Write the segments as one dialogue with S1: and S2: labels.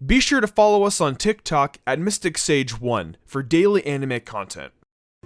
S1: Be sure to follow us on TikTok at MysticSage1 for daily anime content.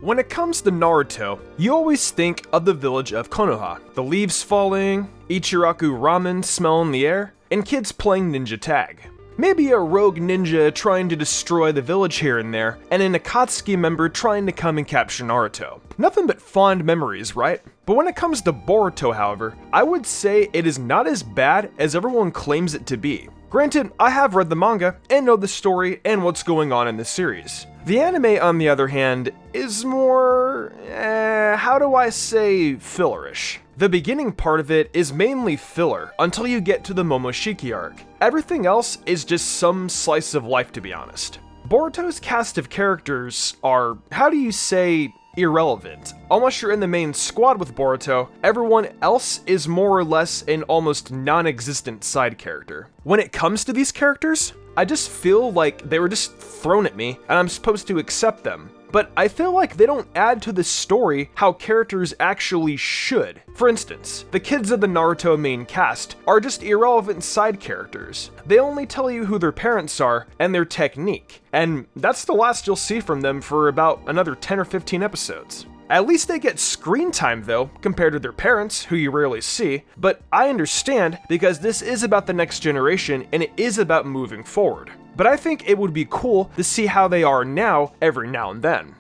S1: When it comes to Naruto, you always think of the village of Konoha, the leaves falling, Ichiraku ramen smell in the air, and kids playing ninja tag. Maybe a rogue ninja trying to destroy the village here and there, and an Akatsuki member trying to come and capture Naruto. Nothing but fond memories, right? But when it comes to Boruto, however, I would say it is not as bad as everyone claims it to be. Granted, I have read the manga and know the story and what's going on in the series. The anime, on the other hand, is more, how do I say, fillerish. The beginning part of it is mainly filler until you get to the Momoshiki arc. Everything else is just some slice of life, to be honest. Boruto's cast of characters are, how do you say, irrelevant. Unless you're in the main squad with Boruto, everyone else is more or less an almost non-existent side character. When it comes to these characters, I just feel like they were just thrown at me and I'm supposed to accept them. But I feel like they don't add to the story how characters actually should. For instance, the kids of the Naruto main cast are just irrelevant side characters. They only tell you who their parents are and their technique, and that's the last you'll see from them for about another 10 or 15 episodes. At least they get screen time though, compared to their parents, who you rarely see, but I understand because this is about the next generation and it is about moving forward. But I think it would be cool to see how they are now, every now and then.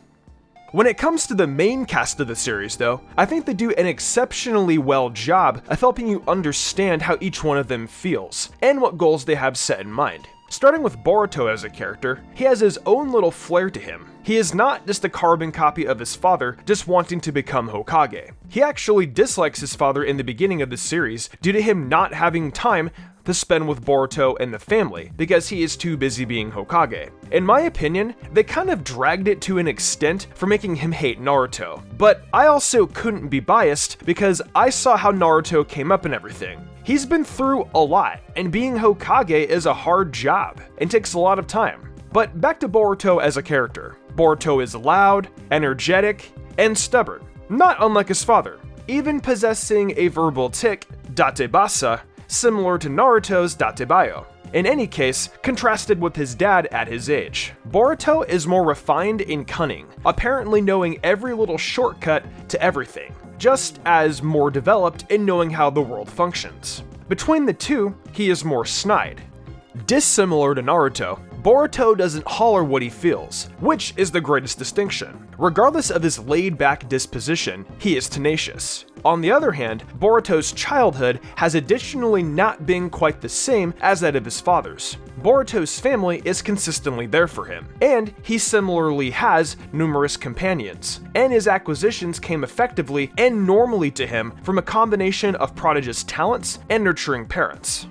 S1: When it comes to the main cast of the series though, I think they do an exceptionally well job of helping you understand how each one of them feels, and what goals they have set in mind. Starting with Boruto as a character, he has his own little flair to him. He is not just a carbon copy of his father, just wanting to become Hokage. He actually dislikes his father in the beginning of the series due to him not having time to spend with Boruto and the family, because he is too busy being Hokage. In my opinion, they kind of dragged it to an extent for making him hate Naruto. But I also couldn't be biased because I saw how Naruto came up and everything. He's been through a lot, and being Hokage is a hard job, and takes a lot of time. But back to Boruto as a character. Boruto is loud, energetic, and stubborn, not unlike his father, even possessing a verbal tic, datebasa, similar to Naruto's datebayo. In any case, contrasted with his dad at his age. Boruto is more refined and cunning, apparently knowing every little shortcut to everything, just as more developed in knowing how the world functions. Between the two, he is more snide. Dissimilar to Naruto, Boruto doesn't holler what he feels, which is the greatest distinction. Regardless of his laid-back disposition, he is tenacious. On the other hand, Boruto's childhood has additionally not been quite the same as that of his father's. Boruto's family is consistently there for him, and he similarly has numerous companions, and his acquisitions came effectively and normally to him from a combination of prodigious talents and nurturing parents.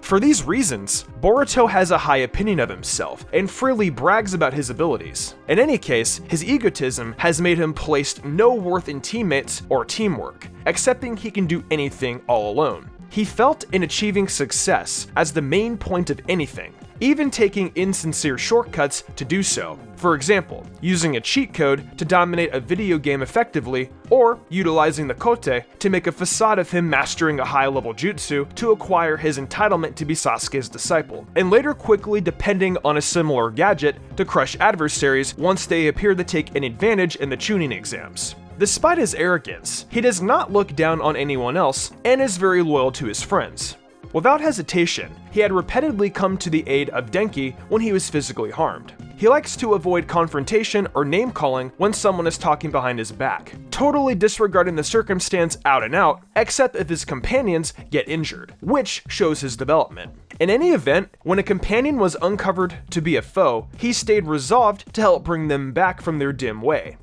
S1: For these reasons, Boruto has a high opinion of himself and freely brags about his abilities. In any case, his egotism has made him place no worth in teammates or teamwork, accepting he can do anything all alone. He felt in achieving success as the main point of anything, even taking insincere shortcuts to do so. For example, using a cheat code to dominate a video game effectively, or utilizing the kote to make a facade of him mastering a high-level jutsu to acquire his entitlement to be Sasuke's disciple, and later quickly depending on a similar gadget to crush adversaries once they appear to take an advantage in the Chunin exams. Despite his arrogance, he does not look down on anyone else and is very loyal to his friends. Without hesitation, he had repeatedly come to the aid of Denki when he was physically harmed. He likes to avoid confrontation or name-calling when someone is talking behind his back, totally disregarding the circumstance out and out, except if his companions get injured, which shows his development. In any event, when a companion was uncovered to be a foe, he stayed resolved to help bring them back from their dim way.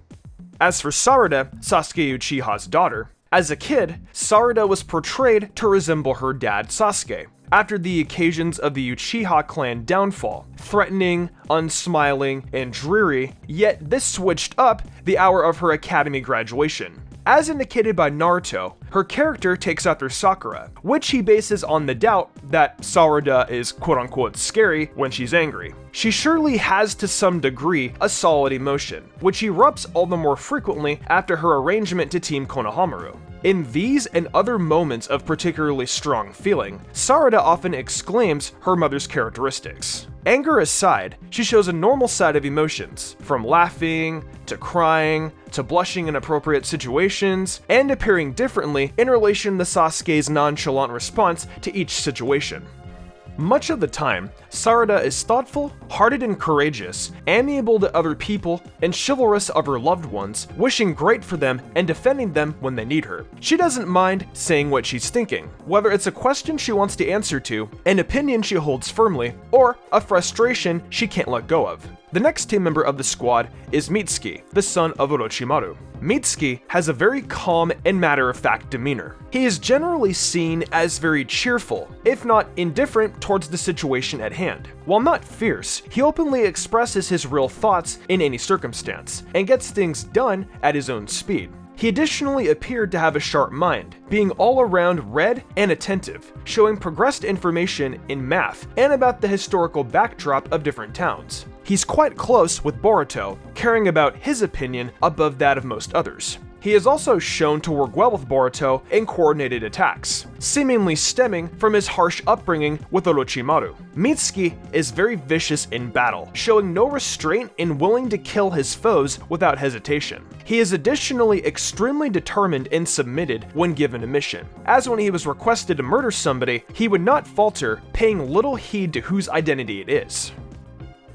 S1: As for Sarada, Sasuke Uchiha's daughter, as a kid, Sarada was portrayed to resemble her dad Sasuke, after the occasions of the Uchiha clan downfall, threatening, unsmiling, and dreary, yet this switched up the hour of her academy graduation. As indicated by Naruto, her character takes after Sakura, which he bases on the doubt that Sarada is quote-unquote scary when she's angry. She surely has to some degree a solid emotion, which erupts all the more frequently after her arrangement to Team Konohamaru. In these and other moments of particularly strong feeling, Sarada often exclaims her mother's characteristics. Anger aside, she shows a normal side of emotions, from laughing, to crying, to blushing in appropriate situations, and appearing differently in relation to Sasuke's nonchalant response to each situation. Much of the time, Sarada is thoughtful, hearted and courageous, amiable to other people, and chivalrous of her loved ones, wishing great for them and defending them when they need her. She doesn't mind saying what she's thinking, whether it's a question she wants to answer to, an opinion she holds firmly, or a frustration she can't let go of. The next team member of the squad is Mitsuki, the son of Orochimaru. Mitsuki has a very calm and matter-of-fact demeanor. He is generally seen as very cheerful, if not indifferent towards the situation at hand. While not fierce, he openly expresses his real thoughts in any circumstance, and gets things done at his own speed. He additionally appeared to have a sharp mind, being all around read and attentive, showing progressed information in math and about the historical backdrop of different towns. He's quite close with Boruto, caring about his opinion above that of most others. He is also shown to work well with Boruto in coordinated attacks, seemingly stemming from his harsh upbringing with Orochimaru. Mitsuki is very vicious in battle, showing no restraint and willing to kill his foes without hesitation. He is additionally extremely determined and submitted when given a mission, as when he was requested to murder somebody, he would not falter, paying little heed to whose identity it is.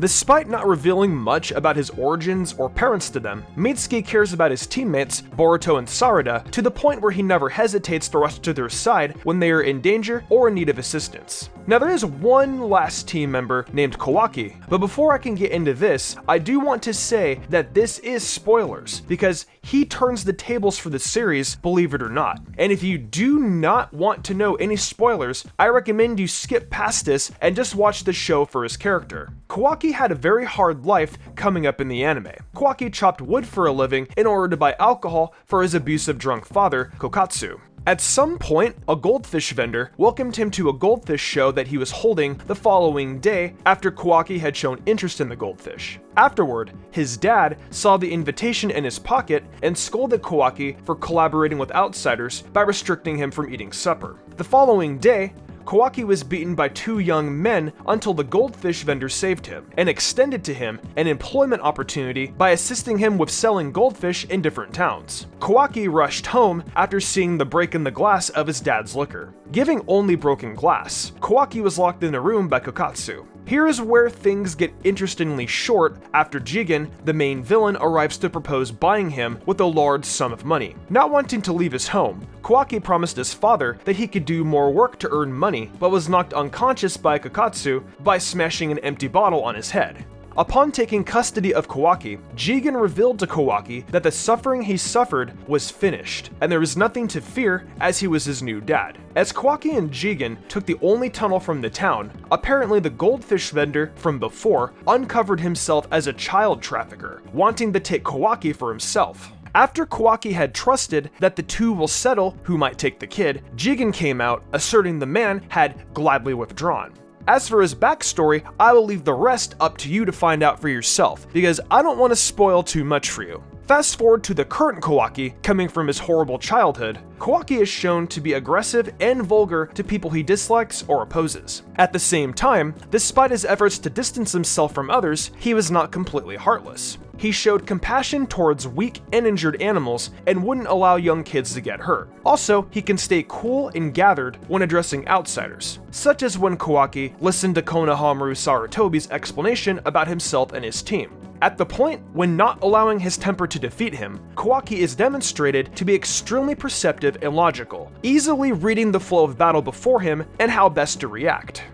S1: Despite not revealing much about his origins or parents to them, Mitsuki cares about his teammates, Boruto and Sarada, to the point where he never hesitates to rush to their side when they are in danger or in need of assistance. Now there is one last team member named Kawaki, but before I can get into this, I do want to say that this is spoilers, because he turns the tables for the series, believe it or not. And if you do not want to know any spoilers, I recommend you skip past this and just watch the show for his character. Kawaki had a very hard life coming up in the anime. Kawaki chopped wood for a living in order to buy alcohol for his abusive drunk father, Kokatsu. At some point, a goldfish vendor welcomed him to a goldfish show that he was holding the following day after Kawaki had shown interest in the goldfish. Afterward, his dad saw the invitation in his pocket and scolded Kawaki for collaborating with outsiders by restricting him from eating supper. The following day, Kawaki was beaten by two young men until the goldfish vendor saved him and extended to him an employment opportunity by assisting him with selling goldfish in different towns. Kawaki rushed home after seeing the break in the glass of his dad's liquor. Giving only broken glass, Kawaki was locked in a room by Kokatsu. Here is where things get interestingly short after Jigen, the main villain, arrives to propose buying him with a large sum of money. Not wanting to leave his home, Kawaki promised his father that he could do more work to earn money, but was knocked unconscious by Kokatsu by smashing an empty bottle on his head. Upon taking custody of Kawaki, Jigen revealed to Kawaki that the suffering he suffered was finished, and there was nothing to fear as he was his new dad. As Kawaki and Jigen took the only tunnel from the town, apparently the goldfish vendor from before uncovered himself as a child trafficker, wanting to take Kawaki for himself. After Kawaki had trusted that the two will settle who might take the kid, Jigen came out, asserting the man had gladly withdrawn. As for his backstory, I will leave the rest up to you to find out for yourself, because I don't want to spoil too much for you. Fast forward to the current Kawaki, coming from his horrible childhood, Kawaki is shown to be aggressive and vulgar to people he dislikes or opposes. At the same time, despite his efforts to distance himself from others, he was not completely heartless. He showed compassion towards weak and injured animals and wouldn't allow young kids to get hurt. Also, he can stay cool and gathered when addressing outsiders, such as when Kawaki listened to Konohamaru Sarutobi's explanation about himself and his team. At the point when not allowing his temper to defeat him, Kawaki is demonstrated to be extremely perceptive and logical, easily reading the flow of battle before him and how best to react.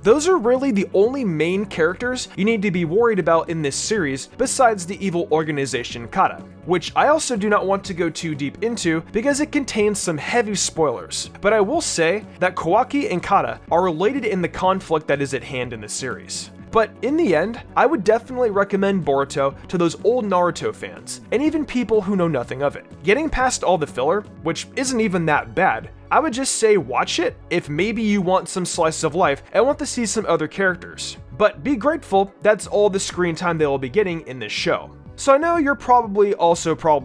S1: Those are really the only main characters you need to be worried about in this series besides the evil organization Kata, which I also do not want to go too deep into because it contains some heavy spoilers, but I will say that Kawaki and Kata are related in the conflict that is at hand in the series. But in the end, I would definitely recommend Boruto to those old Naruto fans, and even people who know nothing of it. Getting past all the filler, which isn't even that bad, I would just say watch it if maybe you want some slice of life and want to see some other characters. But be grateful that's all the screen time they will be getting in this show. So I know you're probably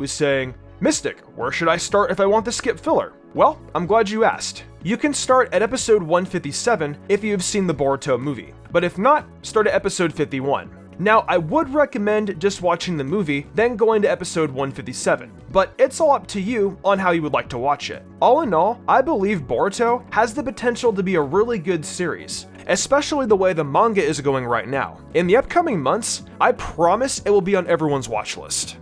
S1: saying, Mystic, where should I start if I want to skip filler? Well, I'm glad you asked. You can start at episode 157 if you have seen the Boruto movie, but if not, start at episode 51. Now, I would recommend just watching the movie, then going to episode 157, but it's all up to you on how you would like to watch it. All in all, I believe Boruto has the potential to be a really good series, especially the way the manga is going right now. In the upcoming months, I promise it will be on everyone's watch list.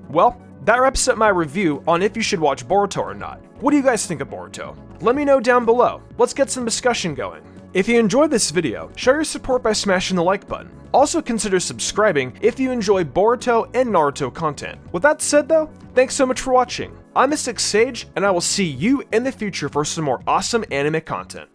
S1: Well, that wraps up my review on if you should watch Boruto or not. What do you guys think of Boruto? Let me know down below. Let's get some discussion going. If you enjoyed this video, show your support by smashing the like button. Also consider subscribing if you enjoy Boruto and Naruto content. With that said though, thanks so much for watching. I'm Mystic Sage, and I will see you in the future for some more awesome anime content.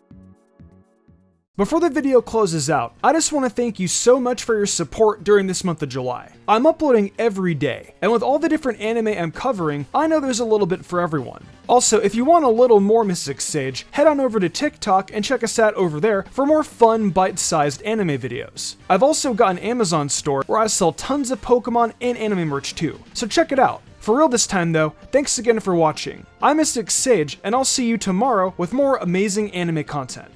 S1: Before the video closes out, I just want to thank you so much for your support during this month of July. I'm uploading every day, and with all the different anime I'm covering, I know there's a little bit for everyone. Also, if you want a little more Mystic Sage, head on over to TikTok and check us out over there for more fun, bite-sized anime videos. I've also got an Amazon store where I sell tons of Pokemon and anime merch too, so check it out. For real this time though, thanks again for watching. I'm Mystic Sage, and I'll see you tomorrow with more amazing anime content.